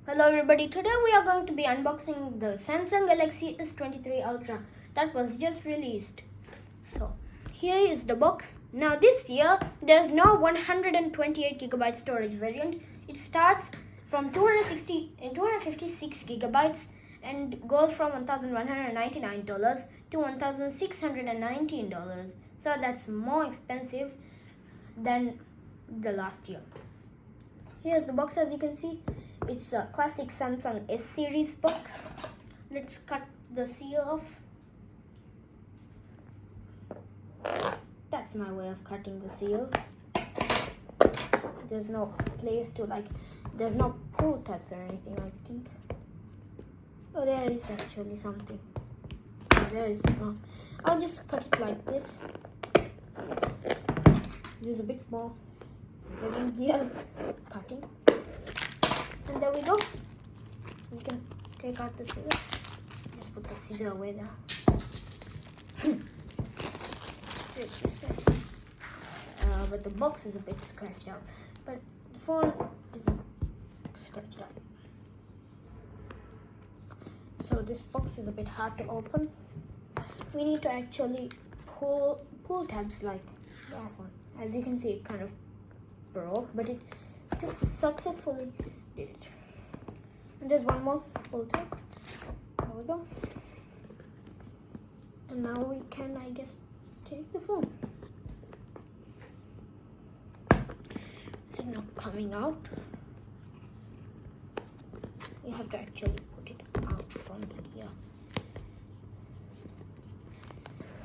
Hello everybody, today we are going to be unboxing the Samsung Galaxy S23 Ultra that was just released. So here is the box. Now this year there's no 128GB storage variant. It starts from 256 gigabytes and goes from $1,199 to $1,619. So that's more expensive than the last year. Here's the box. As you can see, it's a classic Samsung S series box. Let's cut the seal off. That's my way of cutting the seal. There's no place to there's no pull tabs or anything, I think. Oh, there is actually something. There is no. I'll just cut it like this. Use a bit more second here, cutting. And there we go. We can take out the scissors. Just put the scissor away there. But the box is a bit scratched out. But the phone isn't scratched out. So this box is a bit hard to open. We need to actually pull tabs like the iPhone. As you can see, it kind of broke, but it successfully did it. And there's one more pull tab. There we go. And now we can, I guess, take the phone. Is it not coming out? You have to actually put it out from here.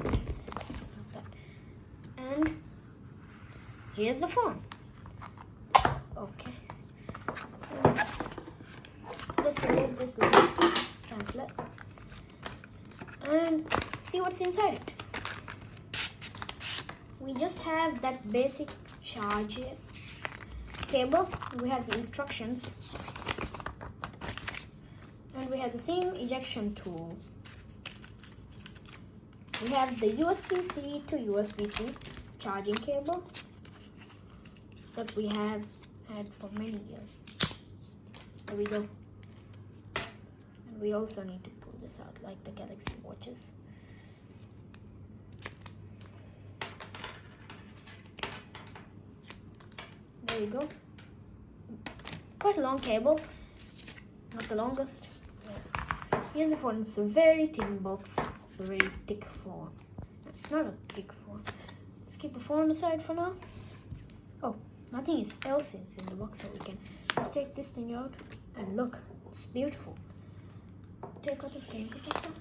Like that. And here's the phone. Okay. Let's remove this little pamphlet and see what's inside it. We just have that basic charge cable. We have the instructions. And we have the same ejection tool. We have the USB-C to USB-C charging cable that we have had for many years. There we go. And we also need to pull this out like the Galaxy watches. There you go. Quite a long cable. Not the longest. Here's the phone. It's a very thin box. It's a very thick phone. It's not a thick phone. Let's keep the phone aside for now. Oh, nothing else is in the box, so we can just take this thing out and look. It's beautiful. Take out the screen protector.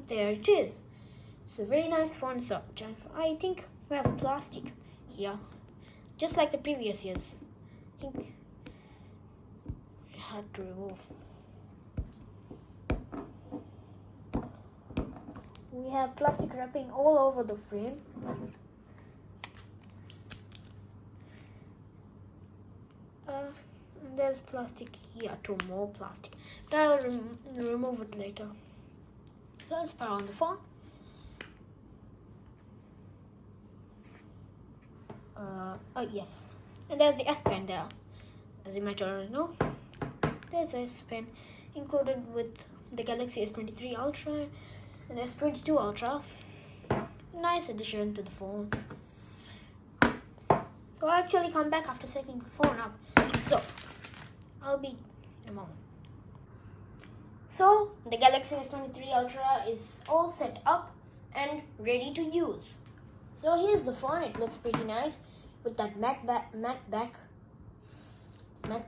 There it is. It's a very nice phone. So, I think we have plastic here, just like the previous years. I think I had to remove. We have plastic wrapping all over the frame. And there's plastic here, more plastic. But I'll remove it later. So let's power on the phone. Yes. And there's the S Pen there. As you might already know. There's a S Pen included with the Galaxy S23 Ultra and S22 Ultra. Nice addition to the phone. So I'll actually come back after setting the phone up. So I'll be in a moment. So the Galaxy S23 Ultra is all set up and ready to use. So here's the phone. It looks pretty nice with that matte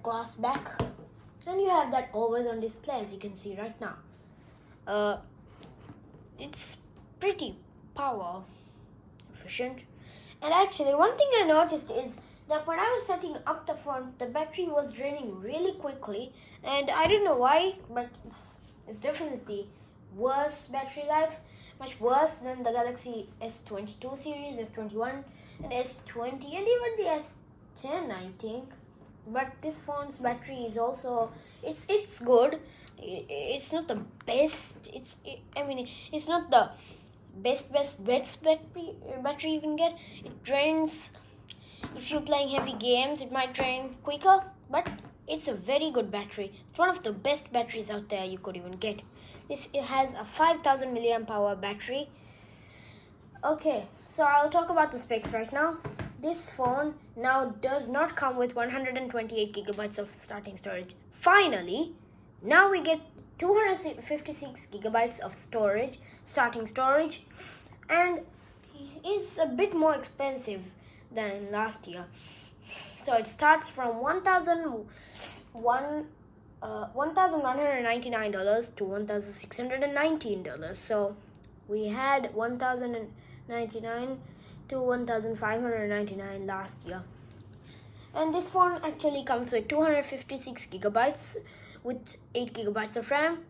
glass back. And you have that always on display, as you can see right now. It's pretty power efficient. And actually, one thing I noticed is that when I was setting up the phone, the battery was draining really quickly. And I don't know why, but it's definitely worse battery life. Much worse than the Galaxy S22 series, S21 and S20 and even the S10, I think. But this phone's battery is also, it's good. It's not the best. It's not the best battery you can get. It drains. If you're playing heavy games, it might drain quicker, but it's a very good battery. It's one of the best batteries out there you could even get. It has a 5000 milliamp hour battery. Okay, so I'll talk about the specs right now. This phone now does not come with 128 gigabytes of starting storage. Finally, now we get 256 gigabytes of storage, starting storage, and it's a bit more expensive than last year. So it starts from $1,199 to $1,619. So we had $1,099 to $1,599 last year. And this phone actually comes with 256 gigabytes with 8 gigabytes of RAM,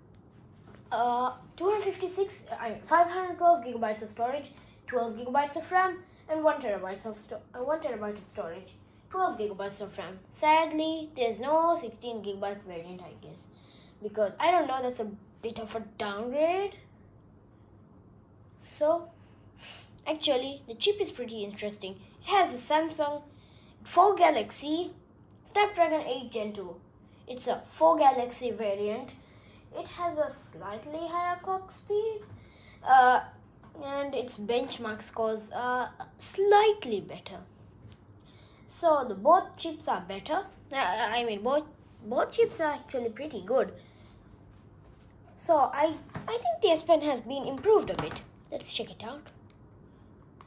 512 gigabytes of storage, 12 gigabytes of RAM, and 1 terabyte of storage, 12 gigabytes of RAM. Sadly, there's no 16 gigabyte variant, I guess, because I don't know, that's a bit of a downgrade. So actually, the chip is pretty interesting. It has a Samsung 4 Galaxy Snapdragon 8 Gen 2. It's a 4 Galaxy variant. It has a slightly higher clock speed, and its benchmark scores are slightly better. So the both chips are better. Both chips are actually pretty good. So I think the S Pen has been improved a bit. Let's check it out.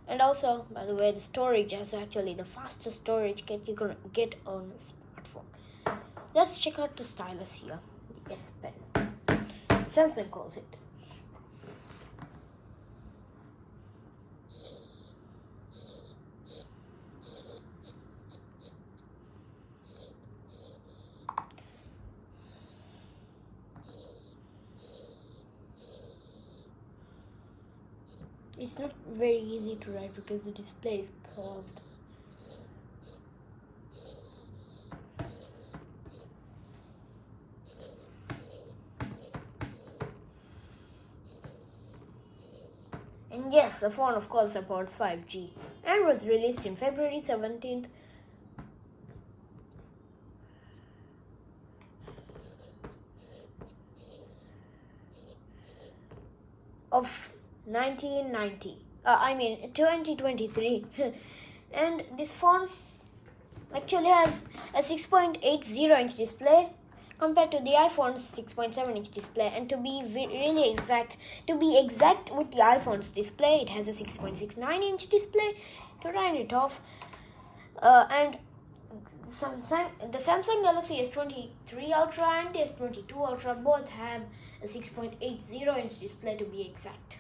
And also, by the way, the storage is actually the fastest storage you can get on a smartphone. Let's check out the stylus here, the S Pen. Samsung calls it. It's not very easy to write because the display is curved. And yes, the phone of course supports 5G and was released in February 17th. Of 2023. And this phone actually has a 6.80 inch display compared to the iPhone's 6.7 inch display. And to be really exact with the iPhone's display, it has a 6.69 inch display to round it off. And the Samsung Galaxy S23 Ultra and the S22 Ultra both have a 6.80 inch display to be exact.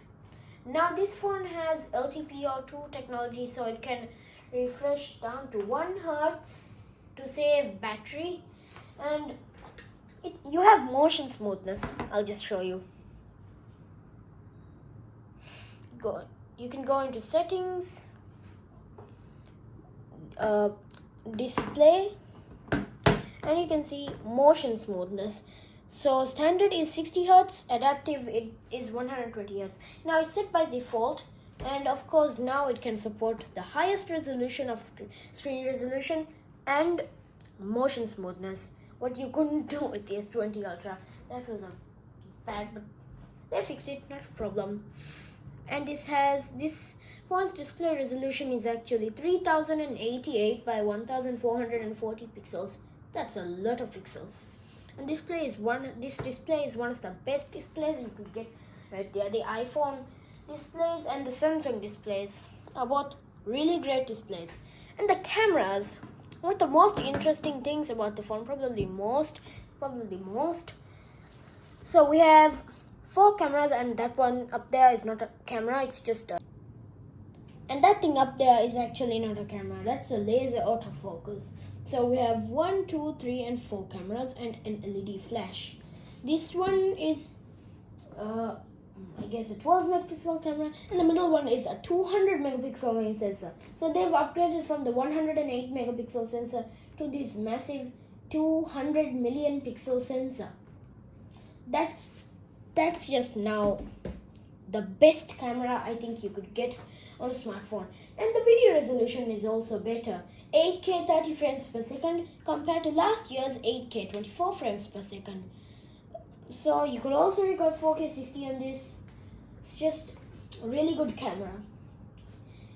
Now this phone has LTPO2 technology, so it can refresh down to 1 Hz to save battery, and you have motion smoothness. I'll just show you. You can go into settings, display, and you can see motion smoothness. So standard is 60 Hz, adaptive it is 120 Hz. Now it's set by default, and of course now it can support the highest resolution of screen resolution and motion smoothness, what you couldn't do with the S20 Ultra. That was bad, but they fixed it, not a problem. And this phone's display resolution is actually 3088 by 1440 pixels. That's a lot of pixels. And this display is one of the best displays you could get right there. The iPhone displays and the Samsung displays are both really great displays. And the cameras, one of the most interesting things about the phone, probably most. So we have 4 cameras, and that one up there is not a camera, it's just and that thing up there is actually not a camera, that's a laser autofocus. So we have 1, 2, 3, and 4 cameras and an LED flash. This one is, I guess, a 12 megapixel camera, and the middle one is a 200 megapixel main sensor. So they've upgraded from the 108 megapixel sensor to this massive 200 million pixel sensor. That's just now the best camera I think you could get on a smartphone. And the video resolution is also better. 8K 30 frames per second compared to last year's 8K 24 frames per second. So you could also record 4K 60 on this. It's just a really good camera.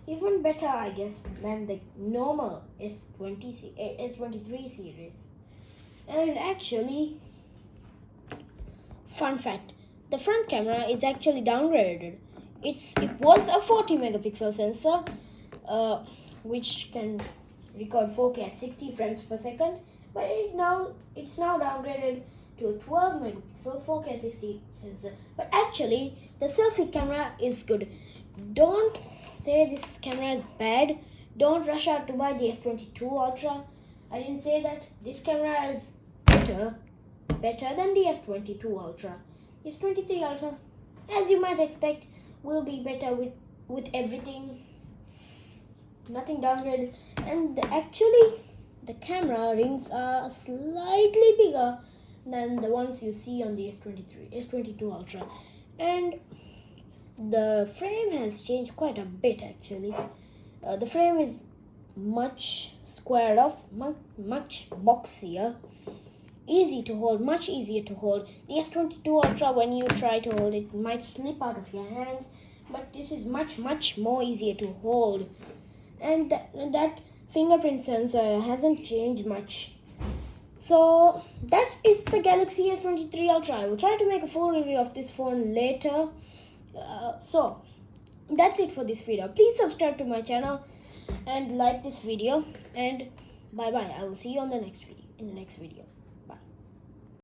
Even better, I guess, than the normal S23 series. And actually, fun fact, the front camera is actually downgraded. It was a 40 megapixel sensor, which can record 4K at 60 frames per second, but it's now downgraded to a 12 megapixel 4K 60 sensor. But actually, the selfie camera is good. Don't say this camera is bad. Don't rush out to buy the S22 Ultra. I didn't say that. This camera is better than the S22 Ultra. S23 Ultra, as you might expect, will be better with everything. Nothing downgraded. And actually, the camera rings are slightly bigger than the ones you see on the S22 Ultra. And the frame has changed quite a bit actually. The frame is much squared off, much boxier. Easy to hold, much easier to hold. The S22 Ultra, when you try to hold it, might slip out of your hands, but this is much more easier to hold. And that fingerprint sensor hasn't changed much. So that is the Galaxy S23 Ultra. I will try to make a full review of this phone later. So that's it for this video. Please subscribe to my channel and like this video, and bye bye. I will see you on the next video.